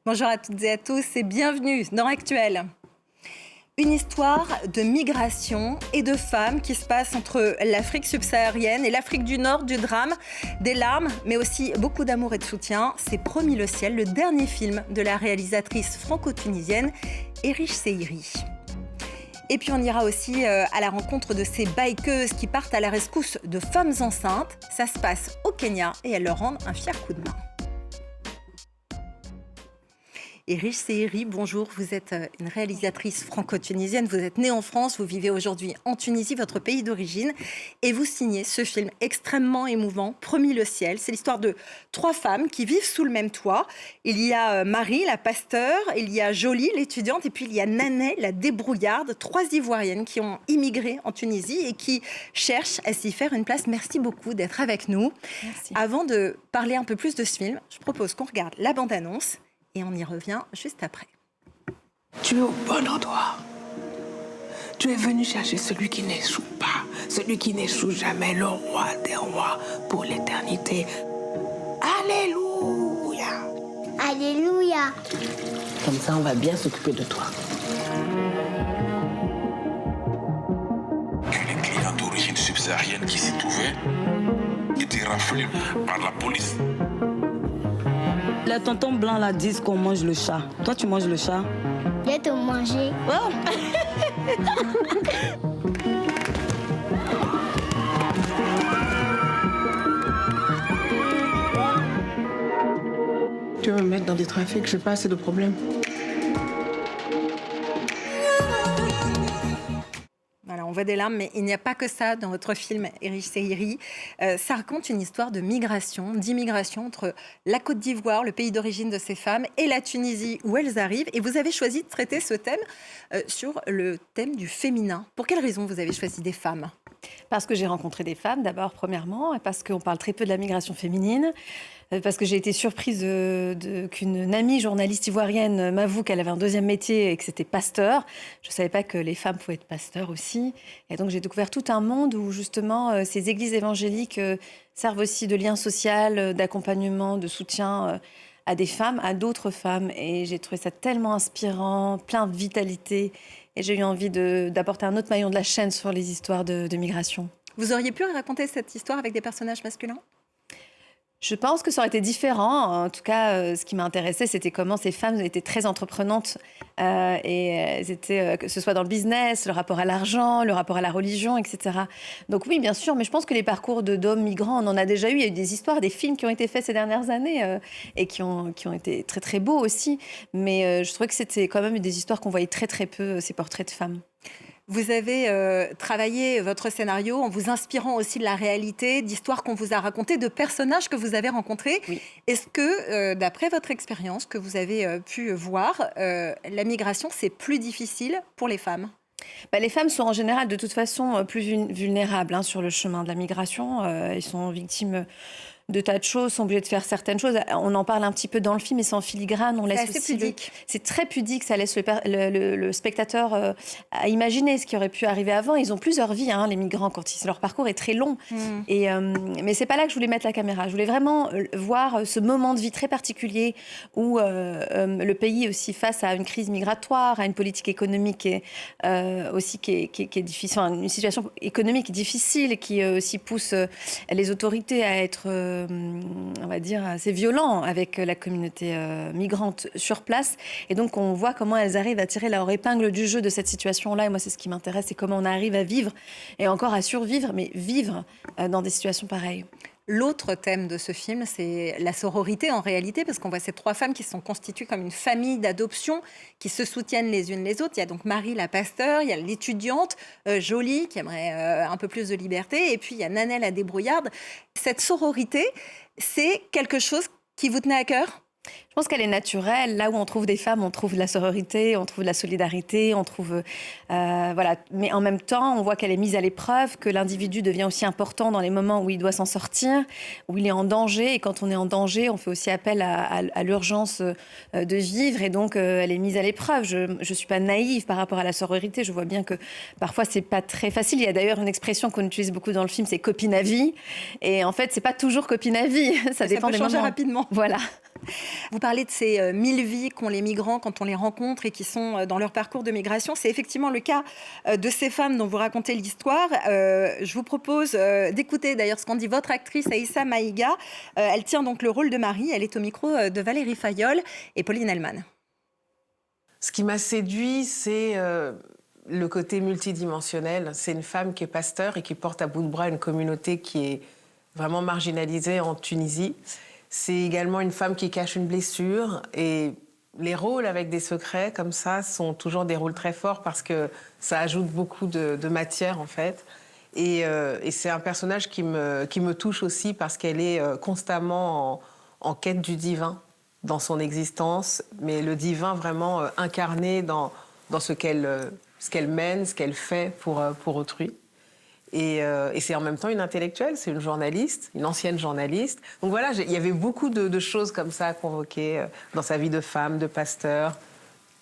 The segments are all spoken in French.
Bonjour à toutes et à tous et bienvenue dans Actuel. Une histoire de migration et de femmes qui se passe entre l'Afrique subsaharienne et l'Afrique du Nord, du drame, des larmes, mais aussi beaucoup d'amour et de soutien. C'est Promis le ciel, le dernier film de la réalisatrice franco-tunisienne Erich Seiri. Et puis on ira aussi à la rencontre de ces bikeuses qui partent à la rescousse de femmes enceintes. Ça se passe au Kenya et elles leur rendent un fier coup de main. Erich Seiri, bonjour, vous êtes une réalisatrice franco-tunisienne, vous êtes née en France, vous vivez aujourd'hui en Tunisie, votre pays d'origine, et vous signez ce film extrêmement émouvant, Promis le ciel. C'est l'histoire de 3 femmes qui vivent sous le même toit. Il y a Marie, la pasteur, il y a Jolie, l'étudiante, et puis il y a Nanet, la débrouillarde, 3 Ivoiriennes qui ont immigré en Tunisie et qui cherchent à s'y faire une place. Merci beaucoup d'être avec nous. Merci. Avant de parler un peu plus de ce film, je propose qu'on regarde la bande-annonce. Et on y revient juste après. Tu es au bon endroit. Tu es venu chercher celui qui n'échoue pas, celui qui n'échoue jamais, le roi des rois pour l'éternité. Alléluia. Alléluia. Comme ça, on va bien s'occuper de toi. Une cliente d'origine subsaharienne qui s'est trouvée était raflée par la police. Les tontons blancs là disent qu'on mange le chat. Toi, tu manges le chat? Je vais te manger. Oh. Tu veux me mettre dans des trafics, je n'ai pas assez de problèmes. Voilà, on voit des larmes, mais il n'y a pas que ça dans votre film, Erich Seiri. Ça raconte une histoire de migration, d'immigration entre la Côte d'Ivoire, le pays d'origine de ces femmes, et la Tunisie où elles arrivent. Et vous avez choisi de traiter ce thème sur le thème du féminin. Pour quelle raison vous avez choisi des femmes ? Parce que j'ai rencontré des femmes, d'abord, premièrement, et parce qu'on parle très peu de la migration féminine, parce que j'ai été surprise qu'une amie journaliste ivoirienne m'avoue qu'elle avait un deuxième métier et que c'était pasteur. Je ne savais pas que les femmes pouvaient être pasteurs aussi. Et donc, j'ai découvert tout un monde où, justement, ces églises évangéliques servent aussi de lien social, d'accompagnement, de soutien à des femmes, à d'autres femmes. Et j'ai trouvé ça tellement inspirant, plein de vitalité. Et j'ai eu envie d'apporter un autre maillon de la chaîne sur les histoires de migration. Vous auriez pu raconter cette histoire avec des personnages masculins ? Je pense que ça aurait été différent. En tout cas, ce qui m'a intéressée, c'était comment ces femmes étaient très entreprenantes. Et elles étaient, que ce soit dans le business, le rapport à l'argent, le rapport à la religion, etc. Donc oui, bien sûr, mais je pense que les parcours d'hommes migrants, on en a déjà eu. Il y a eu des histoires, des films qui ont été faits ces dernières années et qui ont été très, très beaux aussi. Mais je trouvais que c'était quand même des histoires qu'on voyait très, très peu, ces portraits de femmes. Vous avez travaillé votre scénario en vous inspirant aussi de la réalité, d'histoires qu'on vous a racontées, de personnages que vous avez rencontrés. Oui. Est-ce que, d'après votre expérience que vous avez pu voir, la migration, c'est plus difficile pour les femmes ? Les femmes sont en général de toute façon plus vulnérables sur le chemin de la migration. Elles sont victimes de tas de choses, sont obligées de faire certaines choses. On en parle un petit peu dans le film, mais c'est en filigrane. On laisse assez aussi pudique. C'est très pudique, ça laisse le spectateur à imaginer ce qui aurait pu arriver avant. Ils ont plusieurs vies, les migrants, leur parcours est très long. Mais c'est pas là que je voulais mettre la caméra. Je voulais vraiment voir ce moment de vie très particulier où le pays est aussi face à une crise migratoire, à une politique économique aussi qui est difficile, une situation économique difficile qui aussi pousse les autorités à être on va dire, assez violent avec la communauté migrante sur place. Et donc, on voit comment elles arrivent à tirer leur épingle du jeu de cette situation-là. Et moi, c'est ce qui m'intéresse, c'est comment on arrive à vivre et encore à survivre, mais vivre dans des situations pareilles. L'autre thème de ce film, c'est la sororité en réalité, parce qu'on voit ces 3 femmes qui sont constituées comme une famille d'adoption, qui se soutiennent les unes les autres. Il y a donc Marie, la pasteur, il y a l'étudiante, Jolie, qui aimerait un peu plus de liberté, et puis il y a Nanet, la débrouillarde. Cette sororité, c'est quelque chose qui vous tenait à cœur ? Je pense qu'elle est naturelle. Là où on trouve des femmes, on trouve de la sororité, on trouve de la solidarité, on trouve... voilà. Mais en même temps, on voit qu'elle est mise à l'épreuve, que l'individu devient aussi important dans les moments où il doit s'en sortir, où il est en danger. Et quand on est en danger, on fait aussi appel à l'urgence de vivre. Et donc, elle est mise à l'épreuve. Je ne suis pas naïve par rapport à la sororité. Je vois bien que parfois, ce n'est pas très facile. Il y a d'ailleurs une expression qu'on utilise beaucoup dans le film, c'est « copine à vie ». Et en fait, ce n'est pas toujours copine à vie. Ça dépend peut des changer moments. rapidement. Voilà. Vous parlez de ces 1000 vies qu'ont les migrants quand on les rencontre et qui sont dans leur parcours de migration. C'est effectivement le cas de ces femmes dont vous racontez l'histoire. Je vous propose d'écouter d'ailleurs ce qu'en dit votre actrice Aïssa Maïga. Elle tient donc le rôle de Marie. Elle est au micro de Valérie Fayolle et Pauline Hellman. Ce qui m'a séduit, c'est le côté multidimensionnel. C'est une femme qui est pasteur et qui porte à bout de bras une communauté qui est vraiment marginalisée en Tunisie. C'est également une femme qui cache une blessure. Et les rôles avec des secrets comme ça sont toujours des rôles très forts parce que ça ajoute beaucoup de matière, en fait. Et c'est un personnage qui me touche aussi parce qu'elle est constamment en quête du divin dans son existence, mais le divin vraiment incarné dans ce qu'elle mène, ce qu'elle fait pour autrui. Et c'est en même temps une intellectuelle, c'est une journaliste, une ancienne journaliste. Donc voilà, il y avait beaucoup de choses comme ça à convoquer dans sa vie de femme, de pasteur,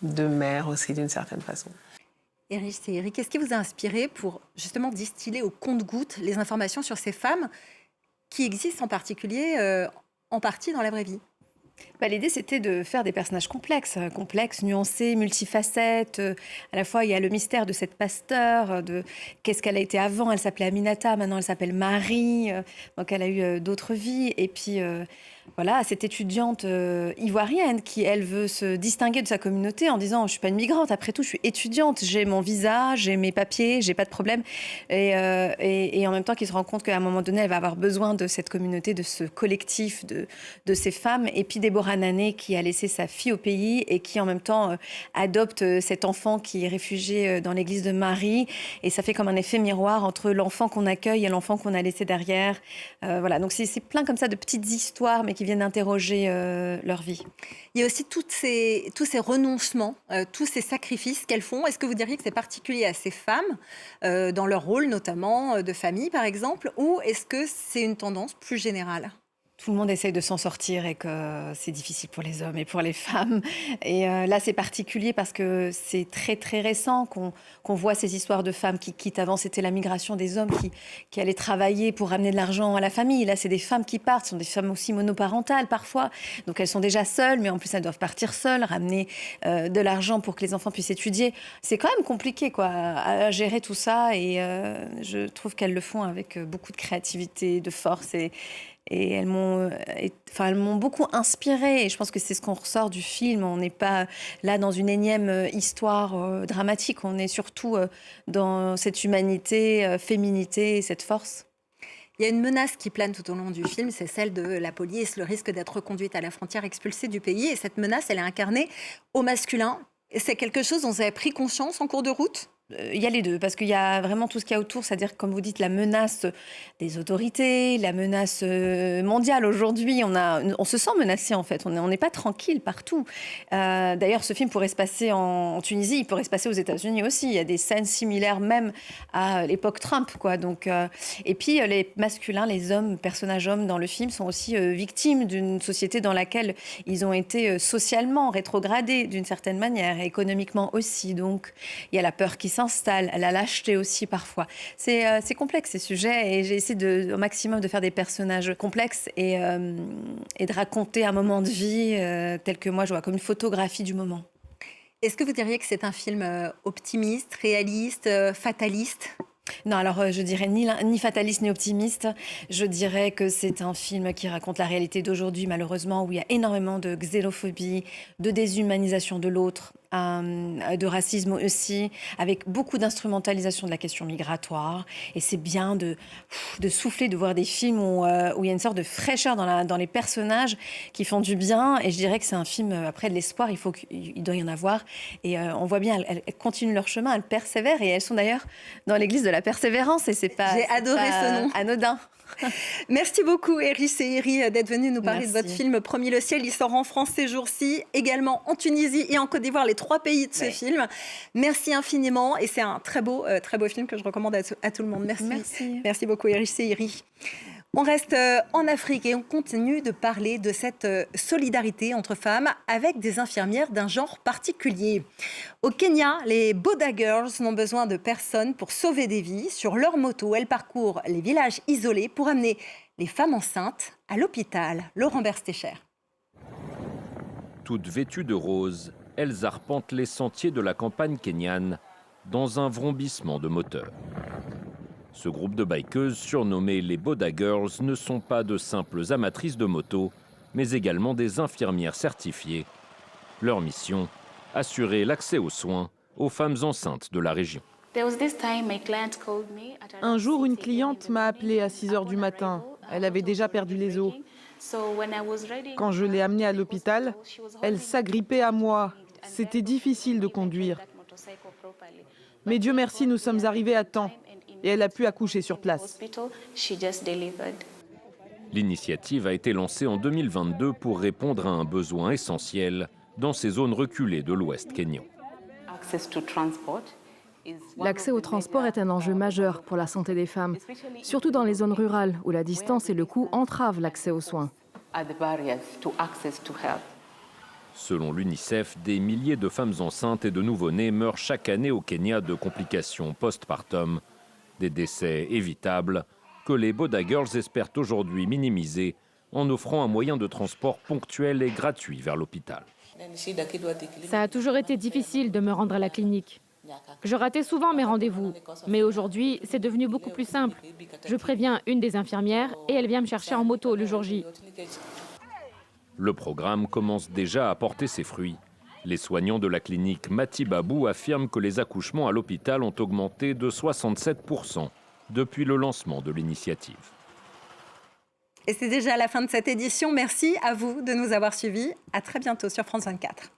de mère aussi d'une certaine façon. Iris et Eric, qu'est-ce qui vous a inspiré pour justement distiller au compte-gouttes les informations sur ces femmes qui existent en particulier, en partie dans la vraie vie? L'idée, c'était de faire des personnages complexes, nuancés, multifacettes. À la fois, il y a le mystère de cette pasteur, de qu'est-ce qu'elle a été avant. Elle s'appelait Aminata, maintenant elle s'appelle Marie. Donc elle a eu d'autres vies. Et puis, voilà, cette étudiante ivoirienne qui, elle, veut se distinguer de sa communauté en disant « Je ne suis pas une migrante, après tout, je suis étudiante, j'ai mon visa, j'ai mes papiers, j'ai pas de problème. » Et en même temps, qui se rend compte qu'à un moment donné, elle va avoir besoin de cette communauté, de ce collectif, de ces femmes. Et puis Déborah Nané qui a laissé sa fille au pays et qui en même temps adopte cet enfant qui est réfugié dans l'église de Marie. Et ça fait comme un effet miroir entre l'enfant qu'on accueille et l'enfant qu'on a laissé derrière. Voilà, donc c'est plein comme ça de petites histoires, mais qui viennent interroger leur vie. Il y a aussi tous ces renoncements, tous ces sacrifices qu'elles font. Est-ce que vous diriez que c'est particulier à ces femmes, dans leur rôle notamment de famille par exemple, ou est-ce que c'est une tendance plus générale ? Tout le monde essaye de s'en sortir et que c'est difficile pour les hommes et pour les femmes. Et là, c'est particulier parce que c'est très, très récent qu'on voit ces histoires de femmes qui quittent. Avant, c'était la migration des hommes qui allaient travailler pour ramener de l'argent à la famille. Là, c'est des femmes qui partent. Ce sont des femmes aussi monoparentales parfois. Donc, elles sont déjà seules, mais en plus, elles doivent partir seules, ramener de l'argent pour que les enfants puissent étudier. C'est quand même compliqué, quoi, à gérer tout ça. Et je trouve qu'elles le font avec beaucoup de créativité, de force et elles m'ont beaucoup inspirée. Et je pense que c'est ce qu'on ressort du film. On n'est pas là dans une énième histoire dramatique. On est surtout dans cette humanité, féminité et cette force. Il y a une menace qui plane tout au long du film, c'est celle de la police, le risque d'être reconduite à la frontière, expulsée du pays. Et cette menace, elle est incarnée au masculin. Et c'est quelque chose dont vous avez pris conscience en cours de route ? Il y a les deux, parce qu'il y a vraiment tout ce qu'il y a autour, c'est-à-dire, comme vous dites, la menace des autorités, la menace mondiale. Aujourd'hui, on se sent menacé, en fait. On n'est pas tranquille partout. D'ailleurs, ce film pourrait se passer en Tunisie, il pourrait se passer aux États-Unis aussi. Il y a des scènes similaires même à l'époque Trump, quoi. Donc, et puis, les masculins, les hommes, personnages hommes dans le film, sont aussi victimes d'une société dans laquelle ils ont été socialement rétrogradés d'une certaine manière, et économiquement aussi. Donc, il y a la peur qui s'installe, la lâcheté aussi parfois. C'est complexe ces sujets et j'ai essayé au maximum de faire des personnages complexes et de raconter un moment de vie tel que moi je vois, comme une photographie du moment. Est-ce que vous diriez que c'est un film optimiste, réaliste, fataliste ? Non, alors je dirais ni fataliste ni optimiste. Je dirais que c'est un film qui raconte la réalité d'aujourd'hui, malheureusement, où il y a énormément de xénophobie, de déshumanisation de l'autre, de racisme aussi, avec beaucoup d'instrumentalisation de la question migratoire. Et c'est bien de souffler, de voir des films où il y a une sorte de fraîcheur dans les personnages qui font du bien. Et je dirais que c'est un film, après, de l'espoir, il doit y en avoir. Et on voit bien, elles continuent leur chemin, elles persévèrent. Et elles sont d'ailleurs dans l'église de la persévérance. Et c'est pas, J'ai adoré ce nom. Anodin. Merci beaucoup, Eris et Iri, d'être venus nous parler de votre Merci. film Promis le ciel. Il sort en France ces jours-ci, également en Tunisie et en Côte d'Ivoire, les 3 pays de ce film. Merci infiniment et c'est un très beau film que je recommande à tout le monde. Merci. Merci beaucoup, Eris et Iri. On reste en Afrique et on continue de parler de cette solidarité entre femmes avec des infirmières d'un genre particulier. Au Kenya, les Boda Girls n'ont besoin de personne pour sauver des vies. Sur leur moto, elles parcourent les villages isolés pour amener les femmes enceintes à l'hôpital. Laurent Berstecher. Toutes vêtues de rose, elles arpentent les sentiers de la campagne kenyane dans un vrombissement de moteur. Ce groupe de bikeuses, surnommé les Boda Girls, ne sont pas de simples amatrices de moto, mais également des infirmières certifiées. Leur mission, assurer l'accès aux soins aux femmes enceintes de la région. Un jour, une cliente m'a appelée à 6 h du matin. Elle avait déjà perdu les os. Quand je l'ai amenée à l'hôpital, elle s'agrippait à moi. C'était difficile de conduire. Mais Dieu merci, nous sommes arrivés à temps et elle a pu accoucher sur place. L'initiative a été lancée en 2022 pour répondre à un besoin essentiel dans ces zones reculées de l'Ouest kényan. L'accès au transport est un enjeu majeur pour la santé des femmes, surtout dans les zones rurales où la distance et le coût entravent l'accès aux soins. Selon l'UNICEF, des milliers de femmes enceintes et de nouveau-nés meurent chaque année au Kenya de complications postpartum, des décès évitables que les Boda Girls espèrent aujourd'hui minimiser en offrant un moyen de transport ponctuel et gratuit vers l'hôpital. Ça a toujours été difficile de me rendre à la clinique. Je ratais souvent mes rendez-vous, mais aujourd'hui, c'est devenu beaucoup plus simple. Je préviens une des infirmières et elle vient me chercher en moto le jour J. Le programme commence déjà à porter ses fruits. Les soignants de la clinique Mati Babou affirment que les accouchements à l'hôpital ont augmenté de 67% depuis le lancement de l'initiative. Et c'est déjà la fin de cette édition. Merci à vous de nous avoir suivis. À très bientôt sur France 24.